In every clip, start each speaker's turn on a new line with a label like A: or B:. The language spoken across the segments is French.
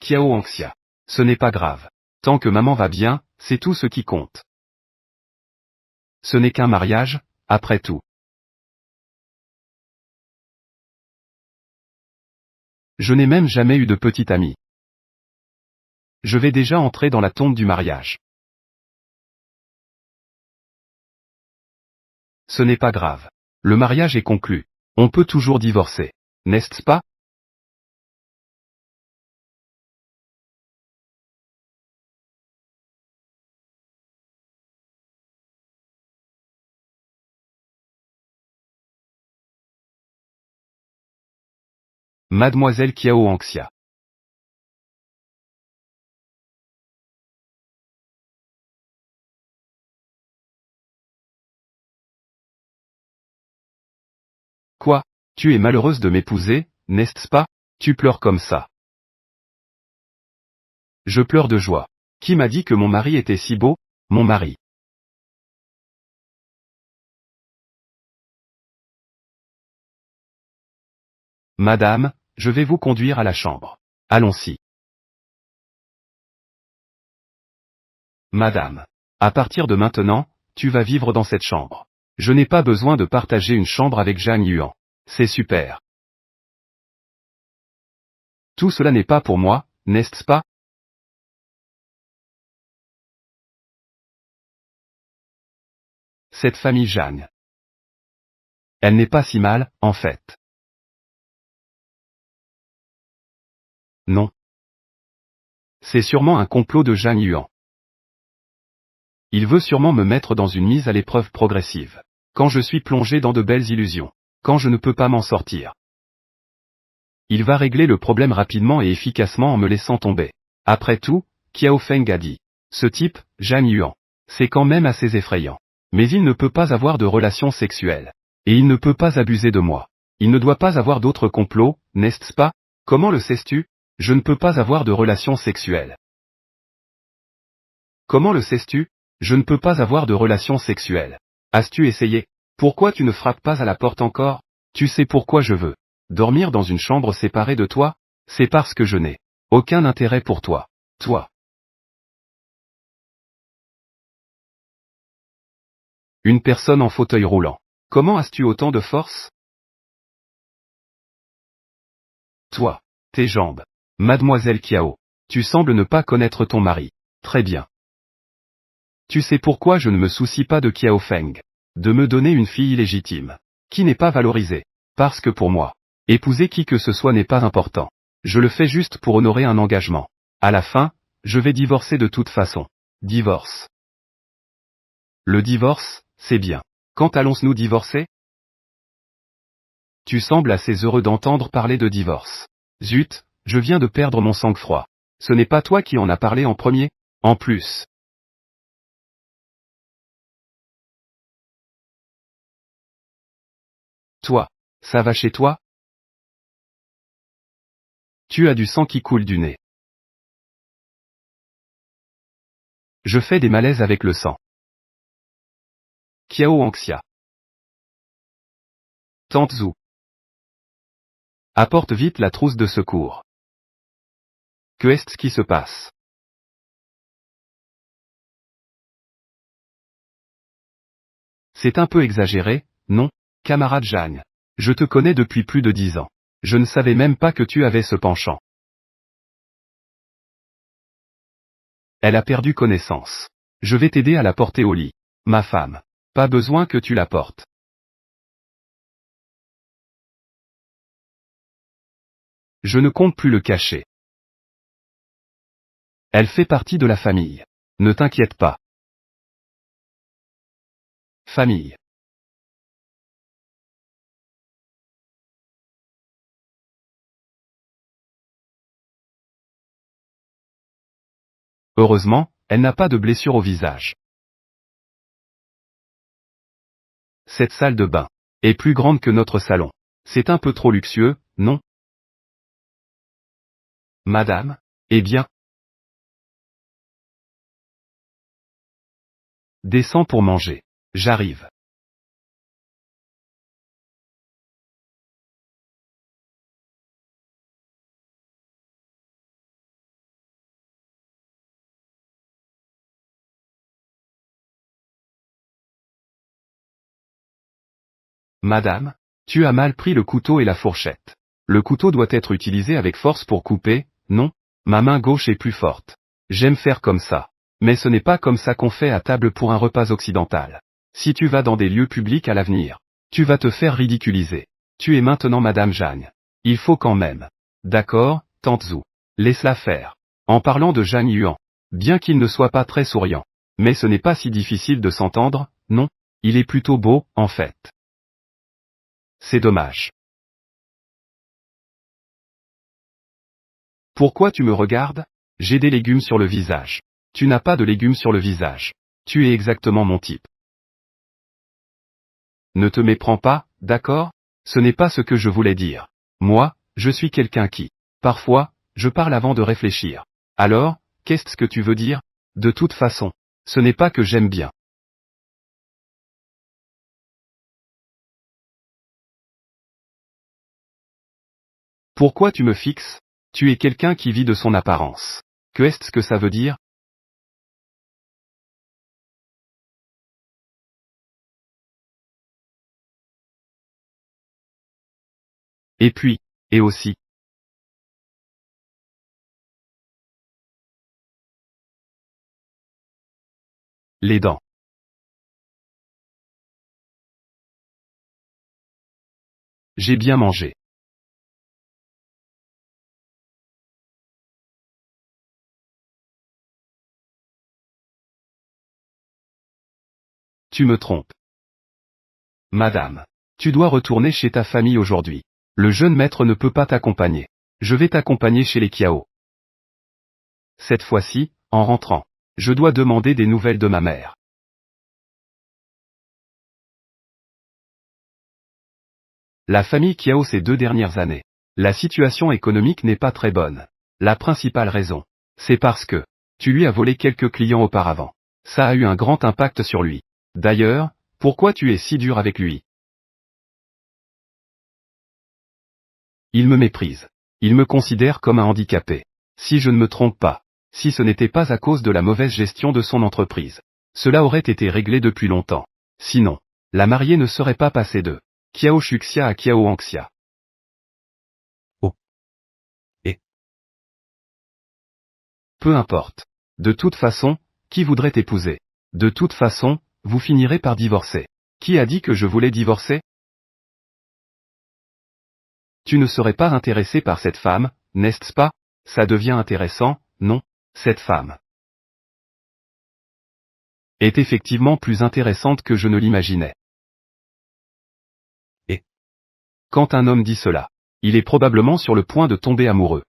A: Kiao Anxia. Ce n'est pas grave. Tant que maman va bien, c'est tout ce qui compte. Ce n'est qu'un mariage, après tout. Je n'ai même jamais eu de petite amie. Je vais déjà entrer dans la tombe du mariage. Ce n'est pas grave. Le mariage est conclu. On peut toujours divorcer. N'est-ce pas? Mademoiselle Kiao Anxia. Quoi? Tu es malheureuse de m'épouser, n'est-ce pas? Tu pleures comme ça. Je pleure de joie. Qui m'a dit que mon mari était si beau? Mon mari. Madame, je vais vous conduire à la chambre. Allons-y. Madame. À partir de maintenant, tu vas vivre dans cette chambre. Je n'ai pas besoin de partager une chambre avec Zhang Yuan. C'est super. Tout cela n'est pas pour moi, n'est-ce pas? Cette famille Zhang. Elle n'est pas si mal, en fait. Non. C'est sûrement un complot de Zhang Yuan. Il veut sûrement me mettre dans une mise à l'épreuve progressive. Quand je suis plongé dans de belles illusions. Quand je ne peux pas m'en sortir. Il va régler le problème rapidement et efficacement en me laissant tomber. Après tout, Kiao Feng a dit. Ce type, Zhang Yuan. C'est quand même assez effrayant. Mais il ne peut pas avoir de relations sexuelles. Et il ne peut pas abuser de moi. Il ne doit pas avoir d'autres complots, n'est-ce pas? Comment le sais-tu? Je ne peux pas avoir de relations sexuelles. Comment le sais-tu? Je ne peux pas avoir de relations sexuelles. As-tu essayé? Pourquoi tu ne frappes pas à la porte encore? Tu sais pourquoi je veux dormir dans une chambre séparée de toi? C'est parce que je n'ai aucun intérêt pour toi. Toi. Une personne en fauteuil roulant. Comment as-tu autant de force? Toi. Tes jambes. Mademoiselle Kiao. Tu sembles ne pas connaître ton mari. Très bien. Tu sais pourquoi je ne me soucie pas de Kiao Feng? De me donner une fille illégitime. Qui n'est pas valorisée. Parce que pour moi, épouser qui que ce soit n'est pas important. Je le fais juste pour honorer un engagement. À la fin, je vais divorcer de toute façon. Divorce. Le divorce, c'est bien. Quand allons-nous divorcer? Tu sembles assez heureux d'entendre parler de divorce. Zut, je viens de perdre mon sang-froid. Ce n'est pas toi qui en as parlé en premier? En plus. Toi. Ça va chez toi? Tu as du sang qui coule du nez. Je fais des malaises avec le sang. Kiao Anxia. Tante Zhu. Apporte vite la trousse de secours. Que est-ce qui se passe? C'est un peu exagéré, non, camarade Zhang? Je te connais depuis plus de 10 ans. Je ne savais même pas que tu avais ce penchant. Elle a perdu connaissance. Je vais t'aider à la porter au lit. Ma femme. Pas besoin que tu la portes. Je ne compte plus le cacher. Elle fait partie de la famille. Ne t'inquiète pas. Famille. Heureusement, elle n'a pas de blessure au visage. Cette salle de bain est plus grande que notre salon. C'est un peu trop luxueux, non? Madame? Eh bien? Descends pour manger. J'arrive. Madame, tu as mal pris le couteau et la fourchette. Le couteau doit être utilisé avec force pour couper, non? Ma main gauche est plus forte. J'aime faire comme ça. Mais ce n'est pas comme ça qu'on fait à table pour un repas occidental. Si tu vas dans des lieux publics à l'avenir, tu vas te faire ridiculiser. Tu es maintenant Madame Jeanne. Il faut quand même. D'accord, Tante Zhou. Laisse-la faire. En parlant de Jeanne Yuan, bien qu'il ne soit pas très souriant, mais ce n'est pas si difficile de s'entendre, non? Il est plutôt beau, en fait. C'est dommage. Pourquoi tu me regardes? J'ai des légumes sur le visage. Tu n'as pas de légumes sur le visage. Tu es exactement mon type. Ne te méprends pas, d'accord? Ce n'est pas ce que je voulais dire. Moi, je suis quelqu'un qui, parfois, je parle avant de réfléchir. Alors, qu'est-ce que tu veux dire? De toute façon, ce n'est pas que j'aime bien. Pourquoi tu me fixes? Tu es quelqu'un qui vit de son apparence. Qu'est-ce que ça veut dire? Et puis, et aussi, les dents. J'ai bien mangé. Tu me trompes. Madame, tu dois retourner chez ta famille aujourd'hui. Le jeune maître ne peut pas t'accompagner. Je vais t'accompagner chez les Kiao. Cette fois-ci, en rentrant, je dois demander des nouvelles de ma mère. La famille Kiao ces 2 dernières années. La situation économique n'est pas très bonne. La principale raison, c'est parce que tu lui as volé quelques clients auparavant. Ça a eu un grand impact sur lui. D'ailleurs, pourquoi tu es si dur avec lui? Il me méprise. Il me considère comme un handicapé. Si je ne me trompe pas, si ce n'était pas à cause de la mauvaise gestion de son entreprise, cela aurait été réglé depuis longtemps. Sinon, la mariée ne serait pas passée de Kiao Shuxia à Kiao Anxia. Oh. Et peu importe. De toute façon, qui voudrait t'épouser? De toute façon, vous finirez par divorcer. Qui a dit que je voulais divorcer? Tu ne serais pas intéressé par cette femme, n'est-ce pas? Ça devient intéressant, non? Cette femme est effectivement plus intéressante que je ne l'imaginais. Et quand un homme dit cela, il est probablement sur le point de tomber amoureux.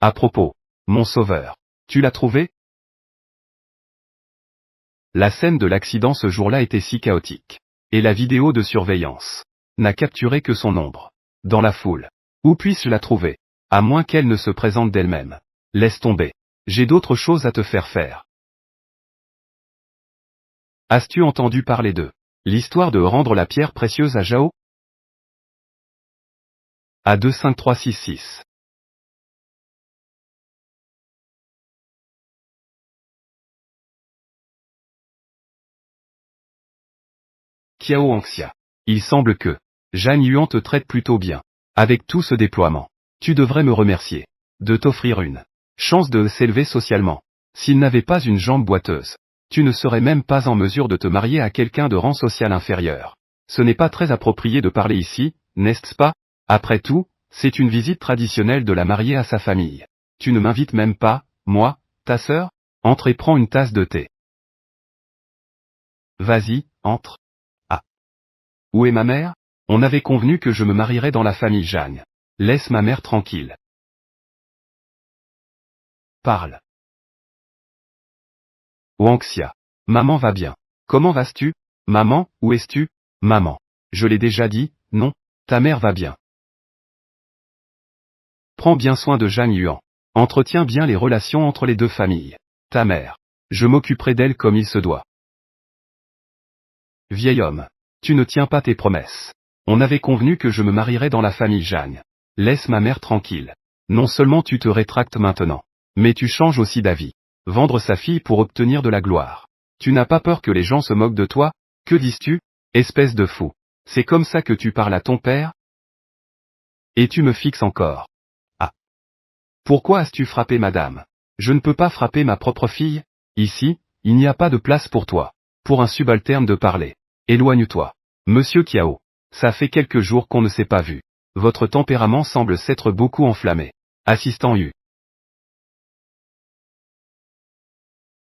A: À propos, mon sauveur, tu l'as trouvé? La scène de l'accident ce jour-là était si chaotique. Et la vidéo de surveillance n'a capturé que son ombre. Dans la foule. Où puis-je la trouver? À moins qu'elle ne se présente d'elle-même. Laisse tomber. J'ai d'autres choses à te faire faire. As-tu entendu parler de l'histoire de rendre la pierre précieuse à Jao? À 25366. Kiao Anxia. Il semble que Jeanne Yuan te traite plutôt bien. Avec tout ce déploiement, tu devrais me remercier de t'offrir une chance de s'élever socialement. S'il n'avait pas une jambe boiteuse, tu ne serais même pas en mesure de te marier à quelqu'un de rang social inférieur. Ce n'est pas très approprié de parler ici, n'est-ce pas? Après tout, c'est une visite traditionnelle de la mariée à sa famille. Tu ne m'invites même pas, moi, ta sœur? Entre et prends une tasse de thé. Vas-y, entre. Ah. Où est ma mère? On avait convenu que je me marierais dans la famille Jeanne. Laisse ma mère tranquille. Parle. Wanxia. Maman va bien. Comment vas-tu? Maman, où es-tu? Maman. Je l'ai déjà dit, non? Ta mère va bien. Prends bien soin de Jeanne Yuan. Entretiens bien les relations entre les deux familles. Ta mère. Je m'occuperai d'elle comme il se doit. Vieil homme. Tu ne tiens pas tes promesses. On avait convenu que je me marierais dans la famille Jeanne. Laisse ma mère tranquille. Non seulement tu te rétractes maintenant, mais tu changes aussi d'avis. Vendre sa fille pour obtenir de la gloire. Tu n'as pas peur que les gens se moquent de toi? Que dis-tu, espèce de fou? C'est comme ça que tu parles à ton père? Et tu me fixes encore. Ah. Pourquoi as-tu frappé madame? Je ne peux pas frapper ma propre fille. Ici, il n'y a pas de place pour toi. Pour un subalterne de parler. Éloigne-toi. Monsieur Kiao. Ça fait quelques jours qu'on ne s'est pas vu. Votre tempérament semble s'être beaucoup enflammé. Assistant Yu.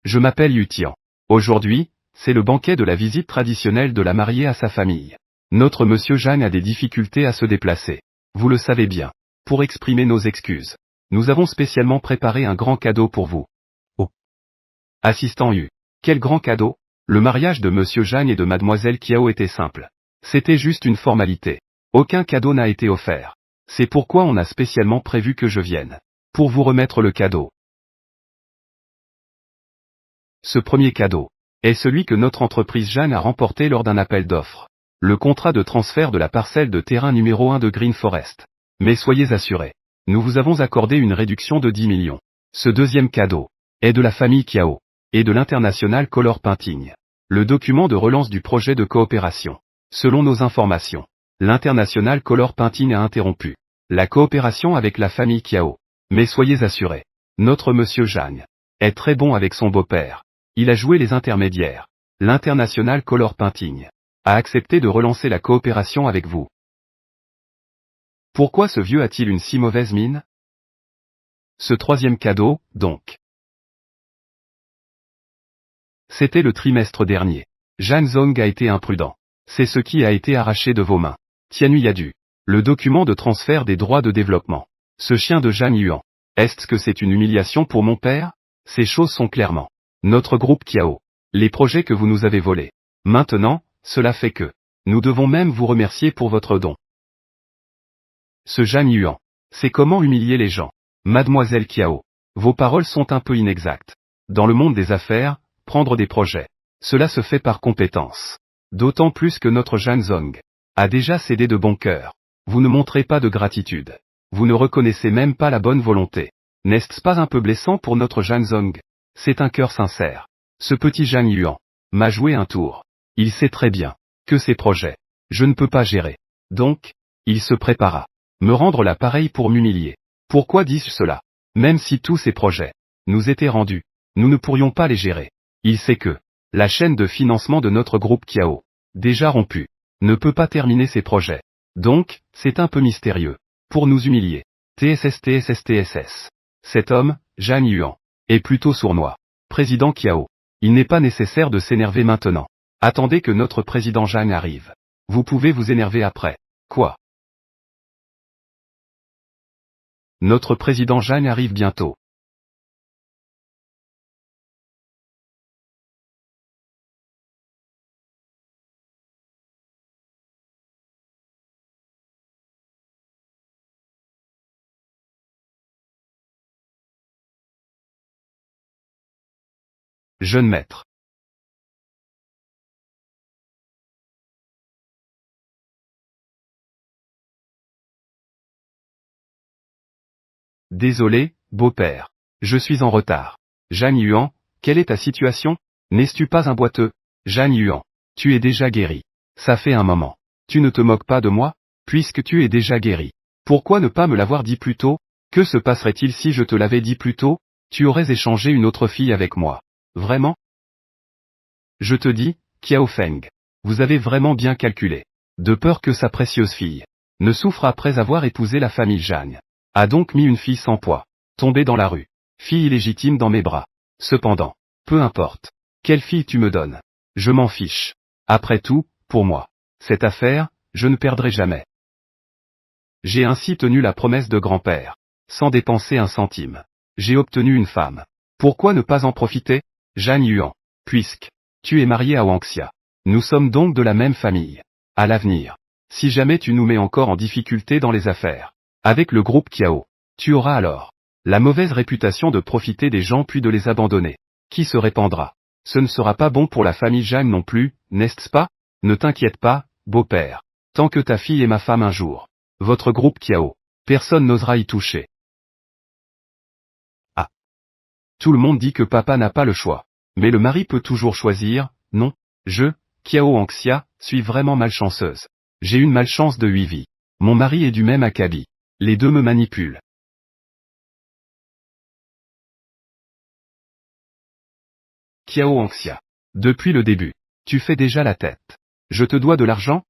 A: Je m'appelle Yu Tian. Aujourd'hui, c'est le banquet de la visite traditionnelle de la mariée à sa famille. Notre monsieur Zhang a des difficultés à se déplacer. Vous le savez bien. Pour exprimer nos excuses. Nous avons spécialement préparé un grand cadeau pour vous. Oh. Assistant Yu. Quel grand cadeau? Le mariage de monsieur Zhang et de mademoiselle Kiao était simple. C'était juste une formalité. Aucun cadeau n'a été offert. C'est pourquoi on a spécialement prévu que je vienne. Pour vous remettre le cadeau. Ce premier cadeau est celui que notre entreprise Zhang a remporté lors d'un appel d'offres. Le contrat de transfert de la parcelle de terrain numéro 1 de Green Forest. Mais soyez assurés. Nous vous avons accordé une réduction de 10 millions. Ce deuxième cadeau est de la famille Kiao et de l'International Color Painting. Le document de relance du projet de coopération. Selon nos informations, l'International Color Painting a interrompu la coopération avec la famille Kiao. Mais soyez assurés. Notre monsieur Zhang est très bon avec son beau-père. Il a joué les intermédiaires. L'International Color Painting a accepté de relancer la coopération avec vous. Pourquoi ce vieux a-t-il une si mauvaise mine? Ce troisième cadeau, donc. C'était le trimestre dernier. Zhang Zong a été imprudent. C'est ce qui a été arraché de vos mains. Tianyu Yadu. Le document de transfert des droits de développement. Ce chien de Zhang Yuan. Est-ce que c'est une humiliation pour mon père? Ces choses sont clairement. Notre groupe Kiao. Les projets que vous nous avez volés. Maintenant, cela fait que. Nous devons même vous remercier pour votre don. Ce Zhang Yuan. C'est comment humilier les gens. Mademoiselle Kiao. Vos paroles sont un peu inexactes. Dans le monde des affaires, prendre des projets. Cela se fait par compétence. D'autant plus que notre Zhang Zong a déjà cédé de bon cœur. Vous ne montrez pas de gratitude. Vous ne reconnaissez même pas la bonne volonté. N'est-ce pas un peu blessant pour notre Zhang Zong? C'est un cœur sincère. Ce petit Zhang Yuan m'a joué un tour. Il sait très bien que ces projets, je ne peux pas gérer. Donc, il se prépara. Me rendre là pareil pour m'humilier. Pourquoi dis-je cela? Même si tous ces projets nous étaient rendus, nous ne pourrions pas les gérer. Il sait que la chaîne de financement de notre groupe Kiao, déjà rompue, ne peut pas terminer ses projets. Donc, c'est un peu mystérieux. Pour nous humilier. TSS. Cet homme, Zhang Yuan, est plutôt sournois. Président Kiao. Il n'est pas nécessaire de s'énerver maintenant. Attendez que notre président Zhang arrive. Vous pouvez vous énerver après. Quoi? Notre président Zhang arrive bientôt. Jeune maître. Désolé, beau-père. Je suis en retard. Zhang Yuan, quelle est ta situation? N'es-tu pas un boiteux? Zhang Yuan, tu es déjà guéri. Ça fait un moment. Tu ne te moques pas de moi? Puisque tu es déjà guéri. Pourquoi ne pas me l'avoir dit plus tôt? Que se passerait-il si je te l'avais dit plus tôt? Tu aurais échangé une autre fille avec moi. Vraiment? Je te dis, Kiao Feng. Vous avez vraiment bien calculé. De peur que sa précieuse fille ne souffre après avoir épousé la famille Zhang. A donc mis une fille sans poids, tombée dans la rue. Fille illégitime dans mes bras. Cependant, peu importe. Quelle fille tu me donnes? Je m'en fiche. Après tout, pour moi, cette affaire, je ne perdrai jamais. J'ai ainsi tenu la promesse de grand-père. Sans dépenser un centime. J'ai obtenu une femme. Pourquoi ne pas en profiter? Zhang Yuan. Puisque tu es marié à Wangxia. Nous sommes donc de la même famille. À l'avenir. Si jamais tu nous mets encore en difficulté dans les affaires. Avec le groupe Kiao. Tu auras alors la mauvaise réputation de profiter des gens puis de les abandonner. Qui se répandra? Ce ne sera pas bon pour la famille Zhang non plus, n'est-ce pas? Ne t'inquiète pas, beau-père. Tant que ta fille est ma femme un jour. Votre groupe Kiao. Personne n'osera y toucher. Tout le monde dit que papa n'a pas le choix. Mais le mari peut toujours choisir, non? Kiao Anxia, suis vraiment malchanceuse. J'ai une malchance de 8 vies. Mon mari est du même acabit. Les deux me manipulent. Kiao Anxia. Depuis le début. Tu fais déjà la tête. Je te dois de l'argent?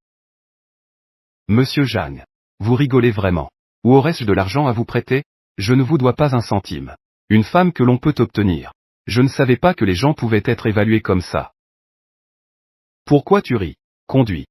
A: Monsieur Zhang. Vous rigolez vraiment. Où aurais-je de l'argent à vous prêter? Je ne vous dois pas un centime. Une femme que l'on peut obtenir. Je ne savais pas que les gens pouvaient être évalués comme ça. Pourquoi tu ris? Conduis.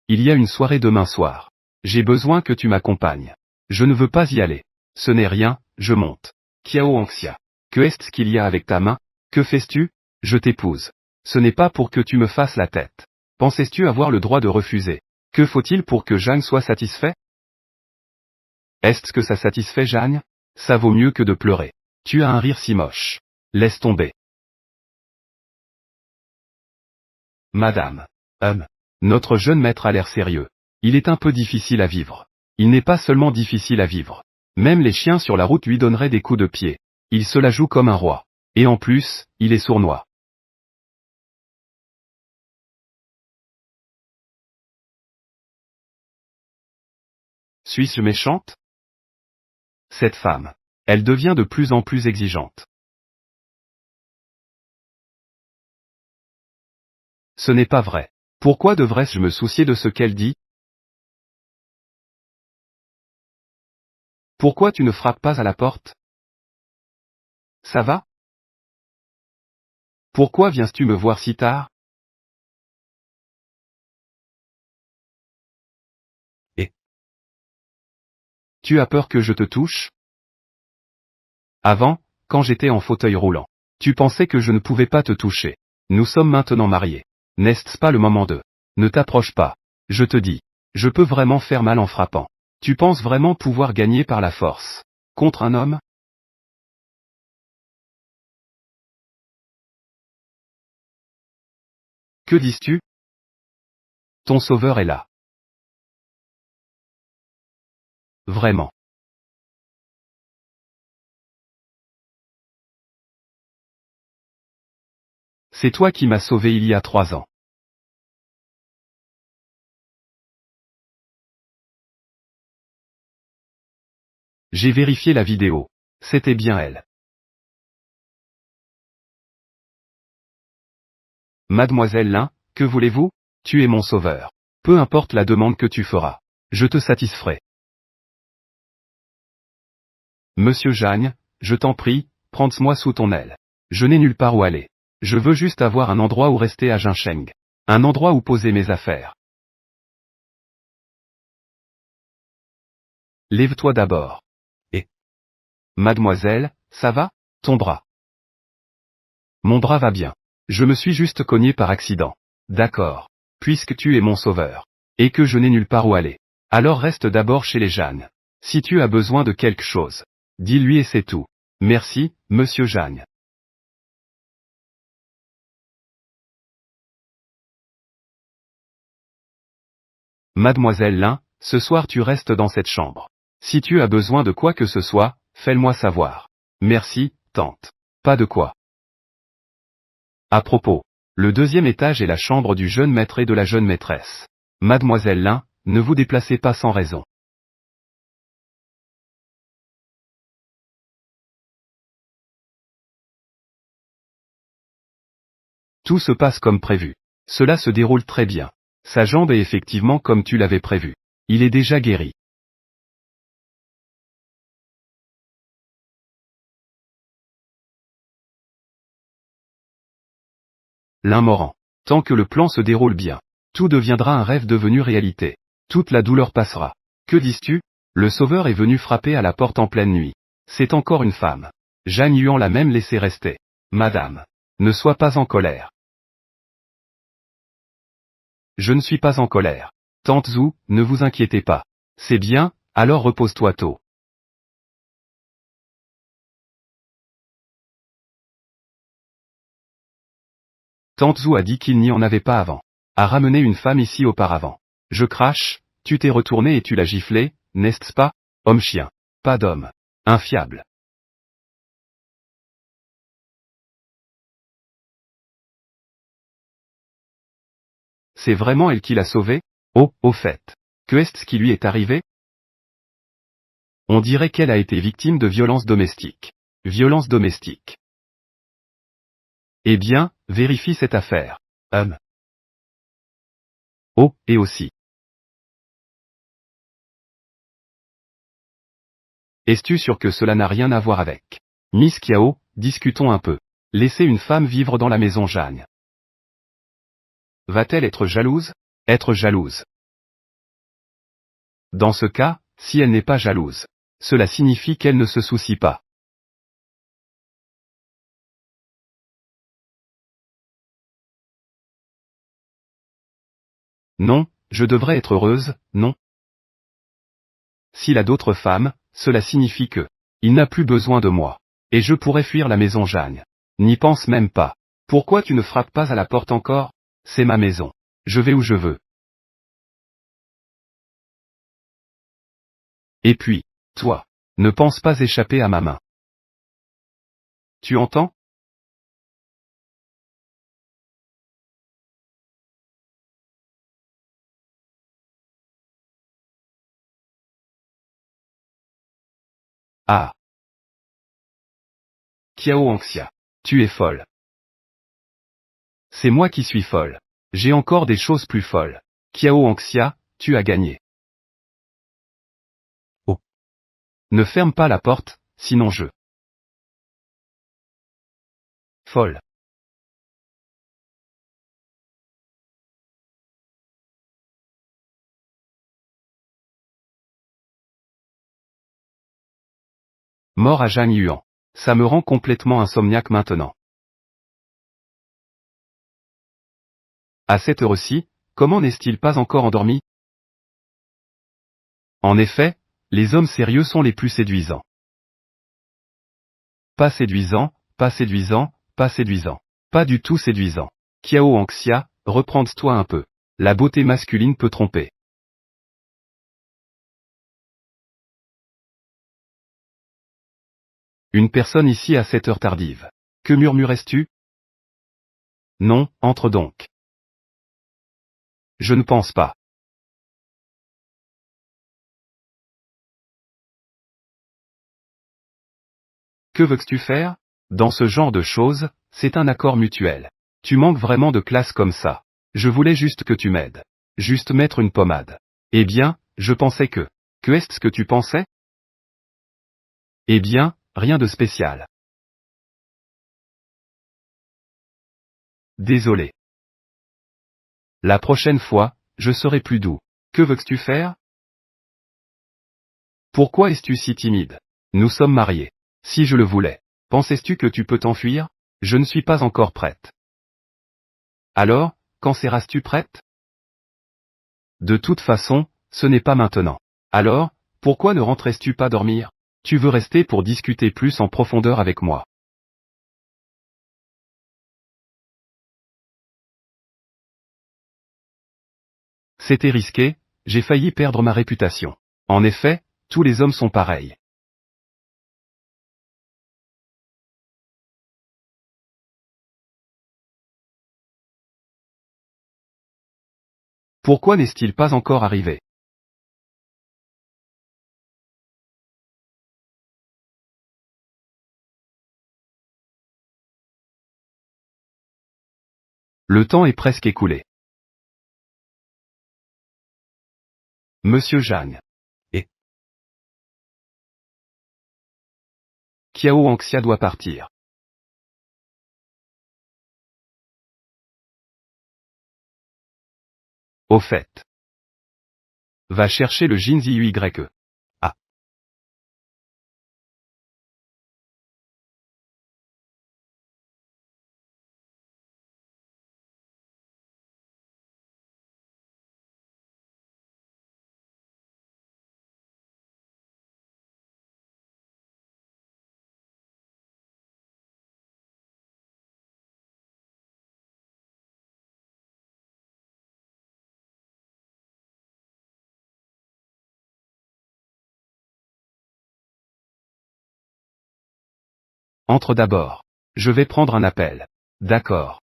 A: Il y a une soirée demain soir. J'ai besoin que tu m'accompagnes. Je ne veux pas y aller. Ce n'est rien, je monte. Kiao Anxia. Que est-ce qu'il y a avec ta main? Que fais-tu? Je t'épouse. Ce n'est pas pour que tu me fasses la tête. Pensais-tu avoir le droit de refuser? Que faut-il pour que Jeanne soit satisfait? Est-ce que ça satisfait Jeanne? Ça vaut mieux que de pleurer. Tu as un rire si moche. Laisse tomber. Madame. Notre jeune maître a l'air sérieux. Il est un peu difficile à vivre. Il n'est pas seulement difficile à vivre. Même les chiens sur la route lui donneraient des coups de pied. Il se la joue comme un roi. Et en plus, il est sournois. Suis-je méchante? Cette femme. Elle devient de plus en plus exigeante. Ce n'est pas vrai. Pourquoi devrais-je me soucier de ce qu'elle dit? Pourquoi tu ne frappes pas à la porte? Ça va? Pourquoi viens-tu me voir si tard? Et tu as peur que je te touche? Avant, quand j'étais en fauteuil roulant, tu pensais que je ne pouvais pas te toucher. Nous sommes maintenant mariés. N'est-ce pas le moment de... Ne t'approche pas. Je te dis. Je peux vraiment faire mal en frappant. Tu penses vraiment pouvoir gagner par la force? Contre un homme? Que dis-tu? Ton sauveur est là. Vraiment. C'est toi qui m'as sauvé il y a 3 ans. J'ai vérifié la vidéo. C'était bien elle. Mademoiselle Lin, que voulez-vous? Tu es mon sauveur. Peu importe la demande que tu feras. Je te satisferai. Monsieur Jagne, je t'en prie, prends-moi sous ton aile. Je n'ai nulle part où aller. Je veux juste avoir un endroit où rester à Jincheng. Un endroit où poser mes affaires. Lève-toi d'abord. Et... Mademoiselle, ça va? Ton bras. Mon bras va bien. Je me suis juste cogné par accident. D'accord. Puisque tu es mon sauveur. Et que je n'ai nulle part où aller. Alors reste d'abord chez les Jeanne. Si tu as besoin de quelque chose. Dis-lui et c'est tout. Merci, monsieur Jeanne. Mademoiselle Lin, ce soir tu restes dans cette chambre. Si tu as besoin de quoi que ce soit, fais-le-moi savoir. Merci, tante. Pas de quoi. À propos. Le deuxième étage est la chambre du jeune maître et de la jeune maîtresse. Mademoiselle Lin, ne vous déplacez pas sans raison. Tout se passe comme prévu. Cela se déroule très bien. Sa jambe est effectivement comme tu l'avais prévu. Il est déjà guéri. Lin Morant. Tant que le plan se déroule bien, tout deviendra un rêve devenu réalité. Toute la douleur passera. Que dis-tu? Le sauveur est venu frapper à la porte en pleine nuit. C'est encore une femme. Jeanne Yuan l'a même laissé rester. Madame. Ne sois pas en colère. Je ne suis pas en colère. Tante Zhu, ne vous inquiétez pas. C'est bien, alors repose-toi tôt. Tante Zhu a dit qu'il n'y en avait pas avant. A ramené une femme ici auparavant. Je crache, tu t'es retourné et tu l'as giflé, n'est-ce pas? Homme-chien. Pas d'homme. Infiable. C'est vraiment elle qui l'a sauvé? Oh, au fait. Que est-ce qui lui est arrivé? On dirait qu'elle a été victime de violences domestiques. Violences domestiques. Eh bien, vérifie cette affaire. Oh, et aussi. Es-tu sûr que cela n'a rien à voir avec Miss Kiao, discutons un peu. Laisser une femme vivre dans la maison Jeanne. Va-t-elle être jalouse? Être jalouse. Dans ce cas, si elle n'est pas jalouse, cela signifie qu'elle ne se soucie pas. Non, je devrais être heureuse, non? S'il a d'autres femmes, cela signifie que il n'a plus besoin de moi. Et je pourrais fuir la maison Jeanne. N'y pense même pas. Pourquoi tu ne frappes pas à la porte encore? C'est ma maison. Je vais où je veux. Et puis, toi, ne pense pas échapper à ma main. Tu entends? Ah. Kiao Anxia. Tu es folle. C'est moi qui suis folle. J'ai encore des choses plus folles. Kiao Anxia, tu as gagné. Oh. Ne ferme pas la porte, sinon je. Folle. Mort à Jeanne Yuan. Ça me rend complètement insomniaque maintenant. À cette heure-ci, comment n'est-il pas encore endormi? En effet, les hommes sérieux sont les plus séduisants. Pas séduisant, pas séduisant, pas séduisant. Pas du tout séduisant. Kiao Anxia, reprends-toi un peu. La beauté masculine peut tromper. Une personne ici à cette heure tardive. Que murmurais-tu? Non, entre donc. Je ne pense pas. Que veux-tu faire? Dans ce genre de choses, c'est un accord mutuel. Tu manques vraiment de classe comme ça. Je voulais juste que tu m'aides. Juste mettre une pommade. Eh bien, je pensais que. Que est-ce que tu pensais? Eh bien, rien de spécial. Désolé. La prochaine fois, je serai plus doux. Que veux-tu faire? Pourquoi es-tu si timide? Nous sommes mariés. Si je le voulais. Pensais-tu que tu peux t'enfuir? Je ne suis pas encore prête. Alors, quand seras-tu prête? De toute façon, ce n'est pas maintenant. Alors, pourquoi ne rentrais-tu pas dormir? Tu veux rester pour discuter plus en profondeur avec moi. C'était risqué, j'ai failli perdre ma réputation. En effet, tous les hommes sont pareils. Pourquoi n'est-il pas encore arrivé? Le temps est presque écoulé. Monsieur Jeanne. Et Kiao Anxia doit partir. Au fait. Va chercher le Jinzi YE. Ah. Entre d'abord. Je vais prendre un appel. D'accord.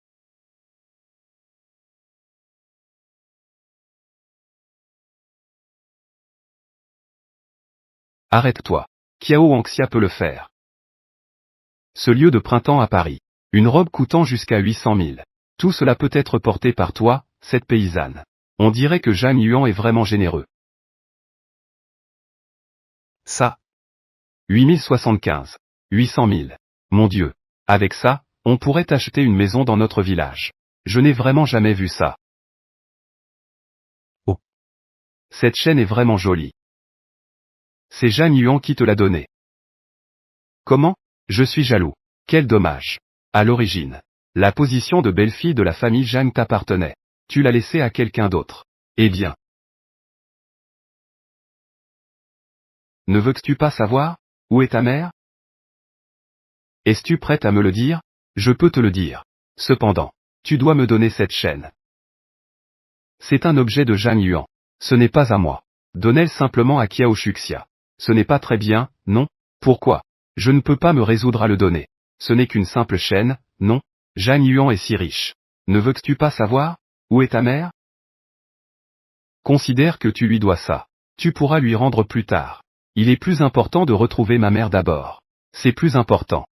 A: Arrête-toi. Kiao Anxia peut le faire. Ce lieu de printemps à Paris. Une robe coûtant jusqu'à 800 000. Tout cela peut être porté par toi, cette paysanne. On dirait que Zhang Yuan est vraiment généreux. Ça. 8075. 800 000. Mon Dieu. Avec ça, on pourrait acheter une maison dans notre village. Je n'ai vraiment jamais vu ça. Oh. Cette chaîne est vraiment jolie. C'est Zhang Yuan qui te l'a donnée. Comment? Je suis jaloux. Quel dommage. À l'origine, la position de belle-fille de la famille Zhang t'appartenait. Tu l'as laissée à quelqu'un d'autre. Eh bien. Ne veux-tu pas savoir? Où est ta mère? Es-tu prête à me le dire? Je peux te le dire. Cependant, tu dois me donner cette chaîne. C'est un objet de Zhang Yuan. Ce n'est pas à moi. Donnez-le simplement à Kiao Shuxia. Ce n'est pas très bien, non? Pourquoi? Je ne peux pas me résoudre à le donner. Ce n'est qu'une simple chaîne, non? Zhang Yuan est si riche. Ne veux-tu pas savoir? Où est ta mère? Considère que tu lui dois ça. Tu pourras lui rendre plus tard. Il est plus important de retrouver ma mère d'abord. C'est plus important.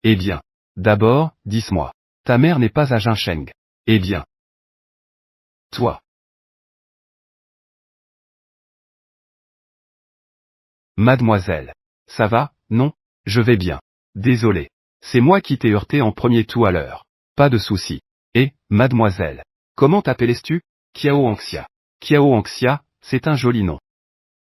A: Eh bien. D'abord, dis-moi. Ta mère n'est pas à Jincheng. Eh bien. Toi. Mademoiselle. Ça va? Non? Je vais bien. Désolé. C'est moi qui t'ai heurté en premier tout à l'heure. Pas de souci. Et, mademoiselle. Comment t'appelles-tu? Kiao Anxia. Kiao Anxia, c'est un joli nom.